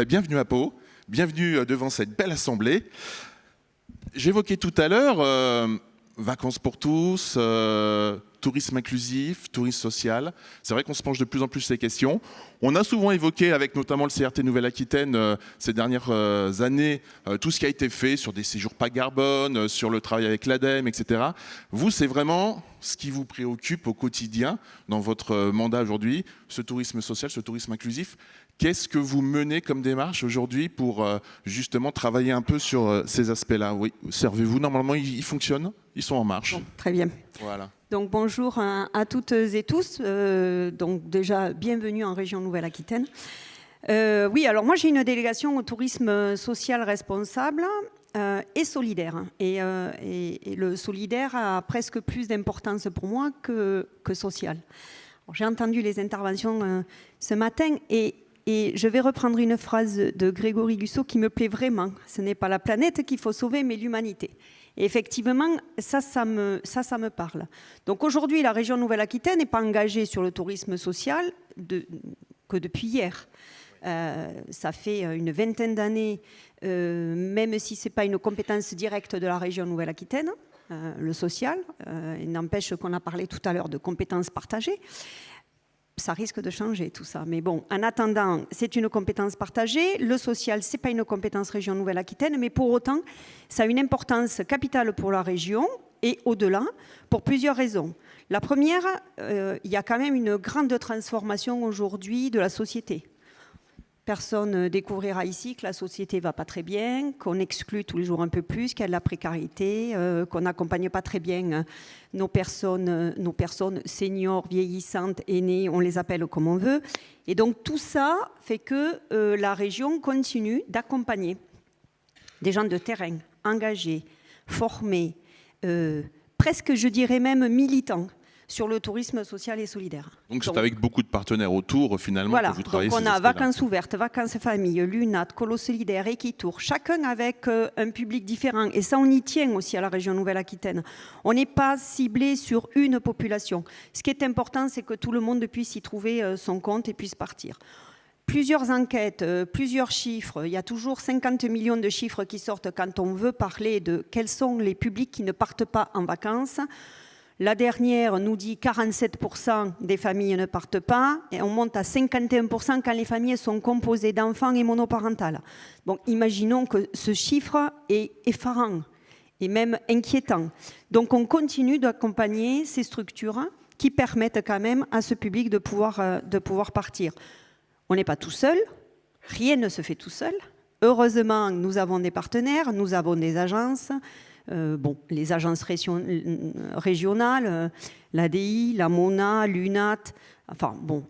Bienvenue à Pau, bienvenue devant cette belle assemblée. J'évoquais tout à l'heure vacances pour tous, tourisme inclusif, tourisme social. C'est vrai qu'on se penche de plus en plus sur ces questions. On a souvent évoqué, avec notamment le CRT Nouvelle-Aquitaine, ces dernières années, tout ce qui a été fait sur des séjours pas carbone, sur le travail avec l'ADEME, etc. Vous, c'est vraiment ce qui vous préoccupe au quotidien dans votre mandat aujourd'hui, ce tourisme social, ce tourisme inclusif. Qu'est-ce que vous menez comme démarche aujourd'hui pour justement travailler un peu sur ces aspects-là? Oui, servez-vous, normalement, ils fonctionnent? Ils sont en marche? Bon, très bien. Voilà. Donc bonjour à toutes et tous. Donc déjà, bienvenue en région Nouvelle-Aquitaine. Oui, alors moi j'ai une délégation au tourisme social responsable et solidaire. Et le solidaire a presque plus d'importance pour moi que social. J'ai entendu les interventions ce matin et je vais reprendre une phrase de Grégory Gussot qui me plaît vraiment. Ce n'est pas la planète qu'il faut sauver, mais l'humanité. Et effectivement, ça me parle. Donc aujourd'hui, la région Nouvelle-Aquitaine n'est pas engagée sur le tourisme social que depuis hier. Ça fait une vingtaine d'années, même si ce n'est pas une compétence directe de la région Nouvelle-Aquitaine, le social. Il n'empêche qu'on a parlé tout à l'heure de compétences partagées. Ça risque de changer tout ça. Mais bon, en attendant, c'est une compétence partagée. Le social, ce n'est pas une compétence région Nouvelle-Aquitaine, mais pour autant, ça a une importance capitale pour la région et au-delà, pour plusieurs raisons. La première, il y a quand même une grande transformation aujourd'hui de la société. Personne découvrira ici que la société ne va pas très bien, qu'on exclut tous les jours un peu plus, qu'il y a de la précarité, qu'on n'accompagne pas très bien nos personnes seniors, vieillissantes, aînées, on les appelle comme on veut. Et donc tout ça fait que la région continue d'accompagner des gens de terrain, engagés, formés, presque je dirais même militants, sur le tourisme social et solidaire. Donc c'est avec beaucoup de partenaires autour, finalement, voilà, que vous travaillez. Donc on a Vacances ouvertes, Vacances famille, Lunat, Colo solidaire, Equitour, chacun avec un public différent. Et ça, on y tient aussi à la région Nouvelle-Aquitaine. On n'est pas ciblé sur une population. Ce qui est important, c'est que tout le monde puisse y trouver son compte et puisse partir. Plusieurs enquêtes, plusieurs chiffres. Il y a toujours 50 millions de chiffres qui sortent quand on veut parler de quels sont les publics qui ne partent pas en vacances. La dernière nous dit 47% des familles ne partent pas et on monte à 51% quand les familles sont composées d'enfants et monoparentales. Bon, imaginons que ce chiffre est effarant et même inquiétant. Donc on continue d'accompagner ces structures qui permettent quand même à ce public de pouvoir partir. On n'est pas tout seul, rien ne se fait tout seul. Heureusement, nous avons des partenaires, nous avons des agences. Les agences régionales, l'ADI, la MONA, l'UNAT, enfin bon,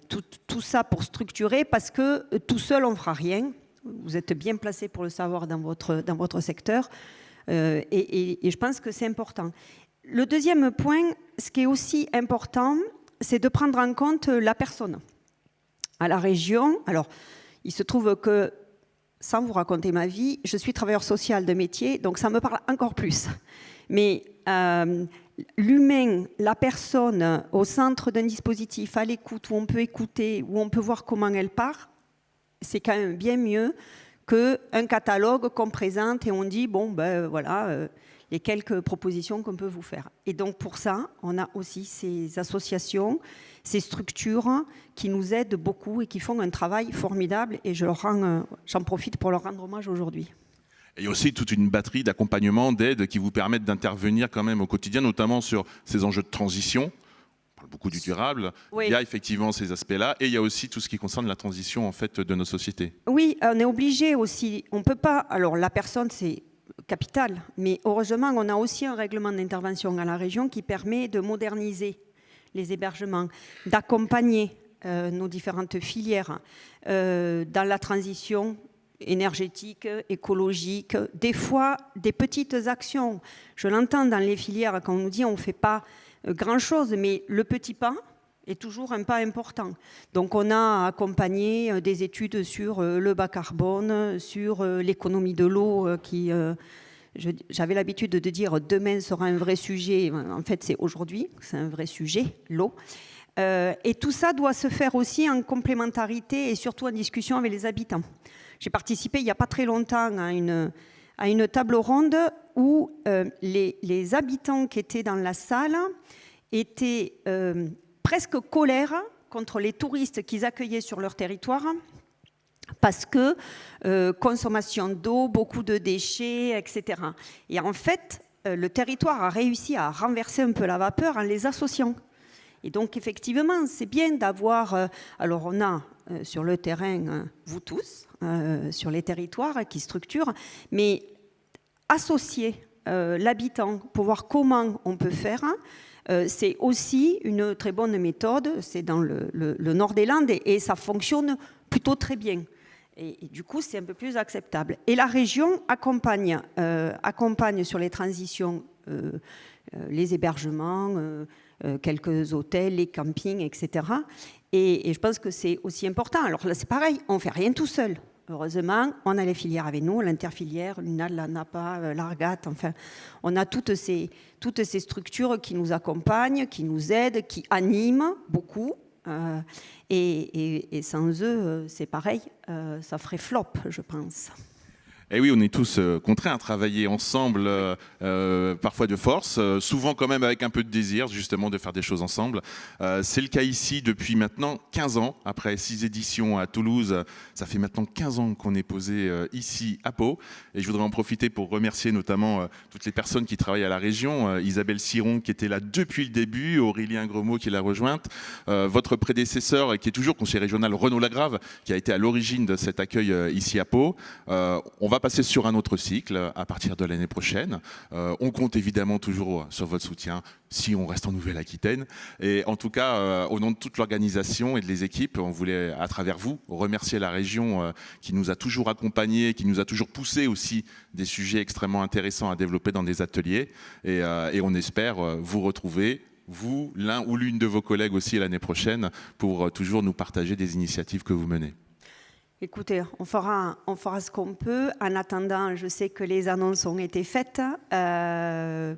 tout ça pour structurer parce que tout seul on ne fera rien. Vous êtes bien placé pour le savoir dans votre secteur et je pense que c'est important. Le deuxième point, ce qui est aussi important, c'est de prendre en compte la personne. À la région, alors il se trouve que sans vous raconter ma vie, je suis travailleur social de métier, donc ça me parle encore plus. Mais l'humain, la personne au centre d'un dispositif, à l'écoute, où on peut écouter, où on peut voir comment elle part, c'est quand même bien mieux qu'un catalogue qu'on présente et on dit, bon, ben voilà, les quelques propositions qu'on peut vous faire. Et donc pour ça, on a aussi ces associations, ces structures qui nous aident beaucoup et qui font un travail formidable et j'en profite pour leur rendre hommage aujourd'hui. Et il y a aussi toute une batterie d'accompagnement, d'aides qui vous permettent d'intervenir quand même au quotidien, notamment sur ces enjeux de transition. On parle beaucoup du durable. Oui. Il y a effectivement ces aspects-là et il y a aussi tout ce qui concerne la transition en fait de nos sociétés. Oui, on est obligé aussi. On peut pas. Alors la personne, c'est capital, mais heureusement, on a aussi un règlement d'intervention à la région qui permet de moderniser les hébergements, d'accompagner nos différentes filières dans la transition énergétique, écologique, des fois des petites actions. Je l'entends dans les filières quand on nous dit on ne fait pas grand-chose, mais le petit pas est toujours un pas important. Donc on a accompagné des études sur le bas carbone, sur l'économie de l'eau qui... J'avais l'habitude de dire demain sera un vrai sujet. En fait, c'est aujourd'hui, c'est un vrai sujet, l'eau. Et tout ça doit se faire aussi en complémentarité et surtout en discussion avec les habitants. J'ai participé il n'y a pas très longtemps à une table ronde où les habitants qui étaient dans la salle étaient presque colères contre les touristes qu'ils accueillaient sur leur territoire, parce que consommation d'eau, beaucoup de déchets, etc. Et en fait, le territoire a réussi à renverser un peu la vapeur en les associant. Et donc, effectivement, c'est bien d'avoir... alors, on a sur le terrain, vous tous, sur les territoires qui structurent, mais associer l'habitant pour voir comment on peut faire, c'est aussi une très bonne méthode. C'est dans le nord des Landes et ça fonctionne plutôt très bien. Et du coup, c'est un peu plus acceptable. Et la région accompagne sur les transitions les hébergements, quelques hôtels, les campings, etc. Et je pense que c'est aussi important. Alors là, c'est pareil, on ne fait rien tout seul. Heureusement, on a les filières avec nous, l'interfilière, l'UNAL, la NAPA, l'ARGAT, enfin, on a toutes ces structures qui nous accompagnent, qui nous aident, qui animent beaucoup. Et sans eux, c'est pareil, ça ferait flop, je pense. Et oui, on est tous contraints à travailler ensemble, parfois de force, souvent quand même avec un peu de désir, justement, de faire des choses ensemble. C'est le cas ici depuis maintenant 15 ans, après 6 éditions à Toulouse. Ça fait maintenant 15 ans qu'on est posé ici à Pau. Et je voudrais en profiter pour remercier notamment toutes les personnes qui travaillent à la région. Isabelle Siron, qui était là depuis le début, Aurélien Gremaud, qui l'a rejointe, votre prédécesseur, qui est toujours conseiller régional, Renaud Lagrave, qui a été à l'origine de cet accueil ici à Pau. On va passer sur un autre cycle à partir de l'année prochaine. On compte évidemment toujours sur votre soutien si on reste en Nouvelle-Aquitaine. Et en tout cas, au nom de toute l'organisation et de les équipes, on voulait, à travers vous, remercier la région qui nous a toujours accompagnés, qui nous a toujours poussé aussi des sujets extrêmement intéressants à développer dans des ateliers. Et on espère vous retrouver, vous, l'un ou l'une de vos collègues aussi l'année prochaine, pour toujours nous partager des initiatives que vous menez. Écoutez, on fera ce qu'on peut. En attendant, je sais que les annonces ont été faites. Ça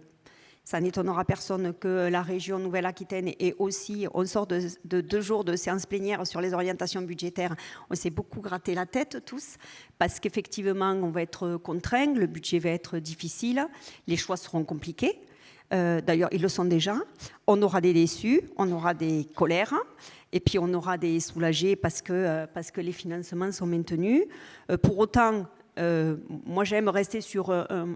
n'étonnera personne que la région Nouvelle-Aquitaine ait aussi, on sort de 2 jours de séance plénière sur les orientations budgétaires. On s'est beaucoup gratté la tête tous, parce qu'effectivement, on va être contraints, le budget va être difficile, les choix seront compliqués. D'ailleurs, ils le sont déjà. On aura des déçus, on aura des colères. Et puis on aura des soulagés parce que les financements sont maintenus. Pour autant, moi j'aime rester sur un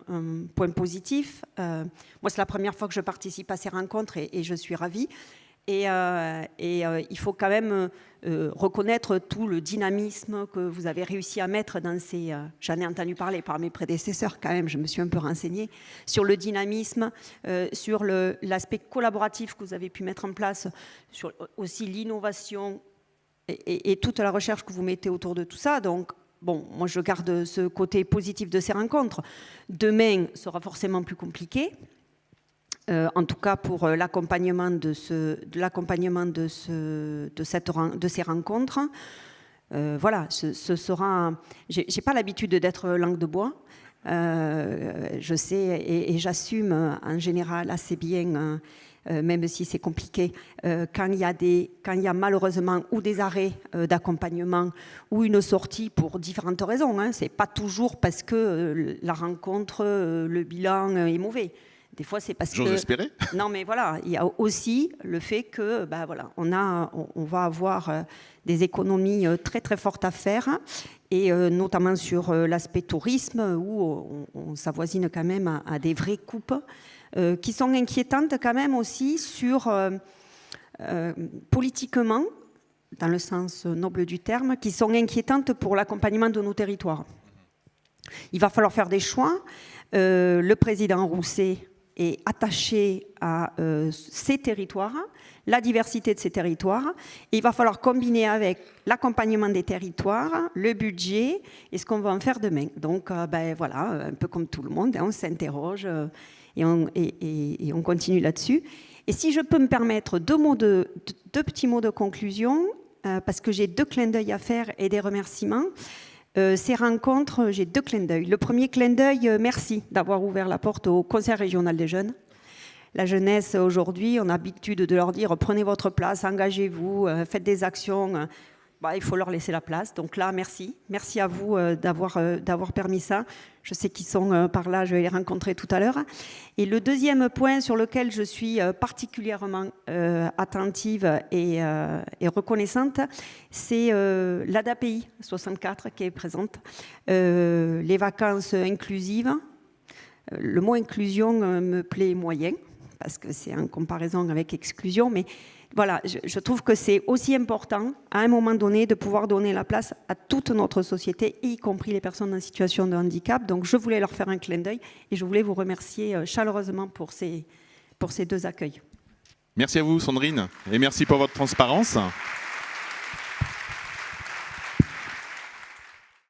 point positif. Moi c'est la première fois que je participe à ces rencontres et je suis ravie. Et il faut quand même reconnaître tout le dynamisme que vous avez réussi à mettre dans ces... J'en ai entendu parler par mes prédécesseurs quand même, je me suis un peu renseignée sur le dynamisme, sur l'aspect collaboratif que vous avez pu mettre en place, sur aussi l'innovation et toute la recherche que vous mettez autour de tout ça. Donc, bon, moi je garde ce côté positif de ces rencontres. Demain sera forcément plus compliqué. En tout cas pour l'accompagnement de ces rencontres. Voilà, ce sera... J'ai pas l'habitude d'être langue de bois. Je sais et j'assume en général assez bien, même si c'est compliqué, quand il y a malheureusement ou des arrêts d'accompagnement ou une sortie pour différentes raisons. Hein. C'est pas toujours parce que la rencontre, le bilan est mauvais. Des fois, c'est parce que... J'ose espérer. Non, mais voilà, il y a aussi le fait que, voilà, on va avoir des économies très très fortes à faire, et notamment sur l'aspect tourisme où on s'avoisine quand même à des vraies coupes qui sont inquiétantes quand même aussi sur politiquement, dans le sens noble du terme, qui sont inquiétantes pour l'accompagnement de nos territoires. Il va falloir faire des choix. Le président Rousset est attaché à ces territoires, la diversité de ces territoires, et il va falloir combiner avec l'accompagnement des territoires, le budget et ce qu'on va en faire demain. Donc voilà, un peu comme tout le monde, hein, on s'interroge et on continue là-dessus. Et si je peux me permettre deux petits mots de conclusion, parce que j'ai 2 clins d'œil à faire et des remerciements. Ces rencontres, j'ai 2 clins d'œil. Le premier clin d'œil, merci d'avoir ouvert la porte au Conseil régional des jeunes. La jeunesse, aujourd'hui, on a l'habitude de leur dire « prenez votre place, engagez-vous, faites des actions ». il faut leur laisser la place. Donc là, merci. Merci à vous d'avoir permis ça. Je sais qu'ils sont par là, je vais les rencontrer tout à l'heure. Et le deuxième point sur lequel je suis particulièrement attentive et reconnaissante, c'est l'ADAPI 64 qui est présente. Les vacances inclusives. Le mot inclusion me plaît moyen, parce que c'est en comparaison avec exclusion, mais voilà, je trouve que c'est aussi important, à un moment donné, de pouvoir donner la place à toute notre société, y compris les personnes en situation de handicap. Donc, je voulais leur faire un clin d'œil et je voulais vous remercier chaleureusement pour ces deux accueils. Merci à vous, Sandrine, et merci pour votre transparence.